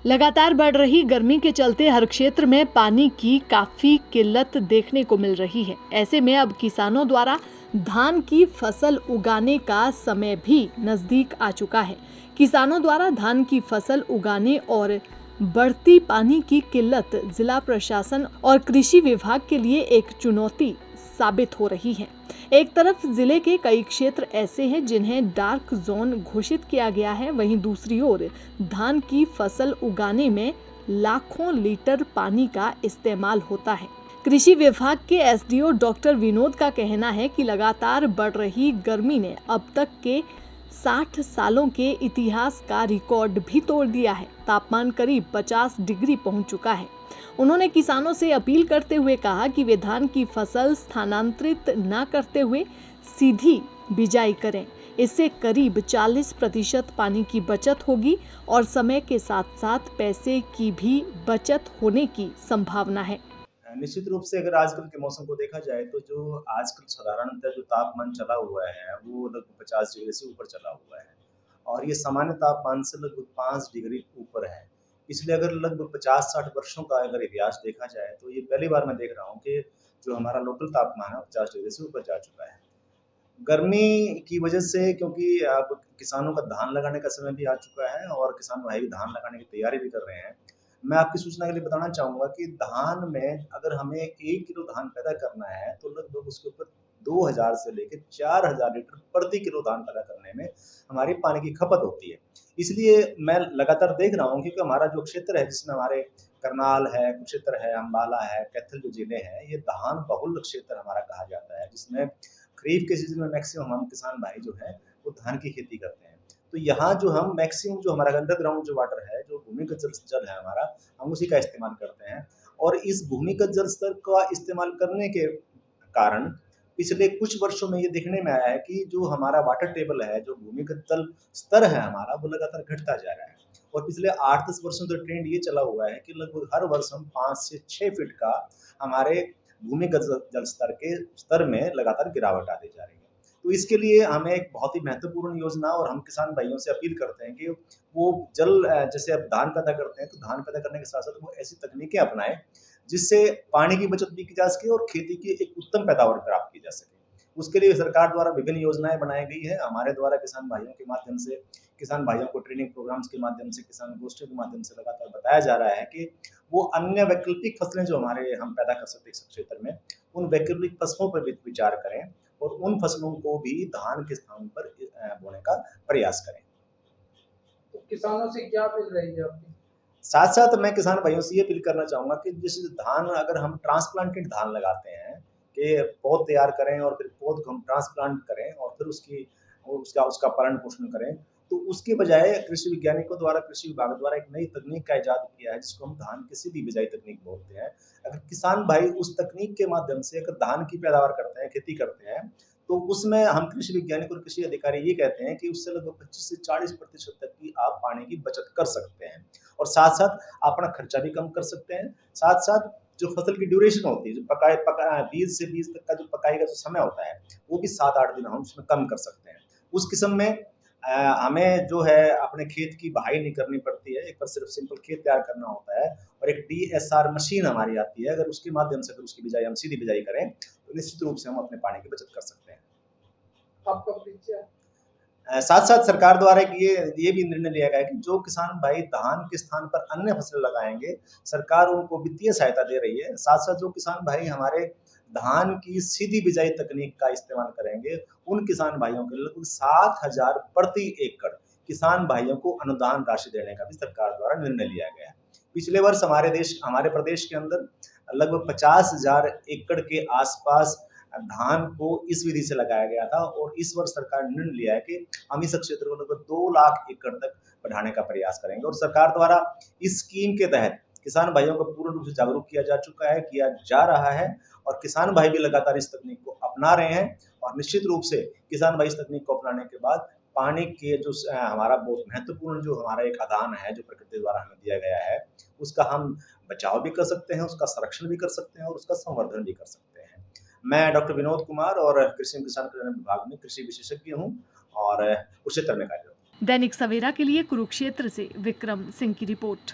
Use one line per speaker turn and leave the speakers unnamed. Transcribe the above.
लगातार बढ़ रही गर्मी के चलते हर क्षेत्र में पानी की काफी किल्लत देखने को मिल रही है। ऐसे में अब किसानों द्वारा धान की फसल उगाने का समय भी नजदीक आ चुका है। किसानों द्वारा धान की फसल उगाने और बढ़ती पानी की किल्लत जिला प्रशासन और कृषि विभाग के लिए एक चुनौती साबित हो रही है। एक तरफ जिले के कई क्षेत्र ऐसे हैं जिन्हें डार्क जोन घोषित किया गया है, वहीं दूसरी ओर धान की फसल उगाने में लाखों लीटर पानी का इस्तेमाल होता है। कृषि विभाग के एसडीओ डॉक्टर विनोद का कहना है कि लगातार बढ़ रही गर्मी ने अब तक के 60 सालों के इतिहास का रिकॉर्ड भी तोड़ दिया है। तापमान करीब 50 डिग्री पहुंच चुका है। उन्होंने किसानों से अपील करते हुए कहा कि वे धान की फसल स्थानांतरित न करते हुए सीधी बिजाई करें। इससे करीब 40% पानी की बचत होगी और समय के साथ साथ पैसे की भी बचत होने की संभावना है।
निश्चित रूप से अगर आजकल के मौसम को देखा जाए तो जो आजकल साधारणतः जो तापमान चला हुआ है वो लगभग 50 डिग्री से ऊपर चला हुआ है और ये सामान्य तापमान से लगभग 5 डिग्री ऊपर है। पिछले अगर लगभग 50-60 वर्षों का अगर इतिहास देखा जाए तो ये पहली बार मैं देख रहा हूँ कि जो हमारा लोकल तापमान है 50 डिग्री से ऊपर जा चुका है। गर्मी की वजह से, क्योंकि अब किसानों का धान लगाने का समय भी आ चुका है और किसान भाई भी धान लगाने की तैयारी भी कर रहे हैं। मैं आपकी सूचना के लिए बताना चाहूँगा कि धान में अगर हमें 1 किलो धान पैदा करना है तो लगभग उसके ऊपर 2000 से लेकर 4000 लीटर प्रति किलो धान पैदा करने में हमारी पानी की खपत होती है। इसलिए मैं लगातार देख रहा हूँ, क्योंकि हमारा जो क्षेत्र है जिसमें हमारे करनाल है, कुरुक्षेत्र है, अम्बाला है, कैथल जो जिले हैं, ये धान बहुल क्षेत्र हमारा कहा जाता है, जिसमें खरीफ के सीजन में मैक्सिमम हम किसान भाई जो है वो धान की खेती करते हैं। तो यहाँ जो हम मैक्सिमम जो हमारा अंडरग्राउंड जो वाटर है, जो भूमिगत जल है हमारा, हम उसी का इस्तेमाल करते हैं। और इस भूमिगत जल स्तर का इस्तेमाल करने के कारण पिछले कुछ वर्षों में ये देखने में आया है कि जो हमारा वाटर टेबल है, जो भूमिगत जल स्तर है हमारा, वो लगातार घटता जा रहा है। और पिछले 8-10 वर्षों से ट्रेंड ये चला हुआ है कि लगभग हर वर्ष हम 5 से 6 फीट का हमारे भूमिगत जल स्तर में लगातार गिरावट आती जा रही है। तो इसके लिए हमें एक बहुत ही महत्वपूर्ण योजना, और हम किसान भाइयों से अपील करते हैं कि वो जैसे अब धान पैदा करते हैं तो धान पैदा करने के साथ-साथ वो ऐसी तकनीकें अपनाएँ जिससे पानी की बचत भी की जा सके और खेती की एक उत्तम पैदावार प्राप्त की जा सके। उसके लिए सरकार द्वारा विभिन्न योजनाएँ बनाई गई हैं। हमारे द्वारा किसान भाइयों के माध्यम से, किसान भाइयों को ट्रेनिंग प्रोग्राम्स के माध्यम से, किसान गोष्ठियों के माध्यम से लगातार बताया जा रहा है कि वो अन्य वैकल्पिक फसलें जो हमारे हम पैदा कर सकते हैं इस क्षेत्र में, उन वैकल्पिक फसलों पर भी विचार करें और उन फसलों को भी धान के स्थान पर बोने का प्रयास करें।
तो किसानों से क्या अपील रहेगी आपकी?
साथ-साथ मैं किसान भाइयों से ये अपील करना चाहूँगा कि जैसे धान, अगर हम ट्रांसप्लांटेड धान लगाते हैं कि पौध तैयार करें और फिर पौध को हम ट्रांसप्लांट करें और फिर उसका उसका पालन-पोषण करें, तो उसके बजाय कृषि वैज्ञानिकों द्वारा, कृषि विभाग द्वारा एक नई तकनीक का इजाद किया है जिसको हम धान की सीधी बिजाई तकनीक बोलते हैं। अगर किसान भाई उस तकनीक के माध्यम से अगर धान की पैदावार करते हैं, खेती करते हैं, तो उसमें हम कृषि वैज्ञानिक और कृषि अधिकारी ये कहते हैं कि उससे लगभग 25 से 40% तक की आप पानी की बचत कर सकते हैं और साथ-साथ अपना खर्चा भी कम कर सकते हैं। साथ-साथ जो फसल की ड्यूरेशन होती है, जो बीज से बीज तक का जो पकाई का जो समय होता है, वो भी 7-8 दिन हम उसमें कम कर सकते हैं। उस किस्म में हमें जो है अपने खेत की बहाई नहीं करनी पड़ती है, एक बार सिर्फ सिंपल खेत तैयार करना होता है और एक डीएसआर मशीन हमारी आती है, अगर उसके माध्यम से अगर उसकी बिजाई हम सीधी बिजाई करें, तो निश्चित रूप से हम अपने पानी की बचत कर सकते हैं।
आपका परिचय?
साथ-साथ सरकार द्वारा एक ये भी निर्णय लिया गया है कि जो किसान भाई धान के स्थान पर अन्य फसल लगाएँगे, सरकार उनको वित्तीय सहायता दे रही है। साथ-साथ जो किसान भाई हमारे धान की सीधी बिजाई तकनीक का इस्तेमाल करेंगे, उन किसान भाइयों के लिए लगभग 7,000 प्रति एकड़ किसान भाइयों को अनुदान राशि देने का भी सरकार द्वारा निर्णय लिया गया है। पिछले वर्ष हमारे प्रदेश के अंदर लगभग 50,000 एकड़ के आसपास धान को इस विधि से लगाया गया था और इस वर्ष सरकार ने निर्णय लिया है कि हम इस क्षेत्र को लगभग 2 लाख एकड़ तक बढ़ाने का प्रयास करेंगे और सरकार द्वारा इस स्कीम के तहत किसान भाइयों को पूर्ण रूप से जागरूक किया जा चुका है, किया जा रहा है और किसान भाई भी लगातार इस तकनीक को अपना रहे हैं और निश्चित रूप से किसान भाई इस तकनीक को अपनाने के बाद पानी के जो हमारा बहुत महत्वपूर्ण जो हमारा एक आदान है, जो प्रकृति द्वारा हमें दिया गया है, उसका हम बचाव भी कर सकते हैं, उसका संरक्षण भी कर सकते हैं और उसका संवर्धन भी कर सकते हैं। मैं डॉक्टर विनोद कुमार और कृषि एवं किसान कल्याण विभाग में कृषि विशेषज्ञ हूँ और कुरुक्षेत्र में कार्यरत हूँ।
दैनिक सवेरा के लिए कुरुक्षेत्र से विक्रम सिंह की रिपोर्ट।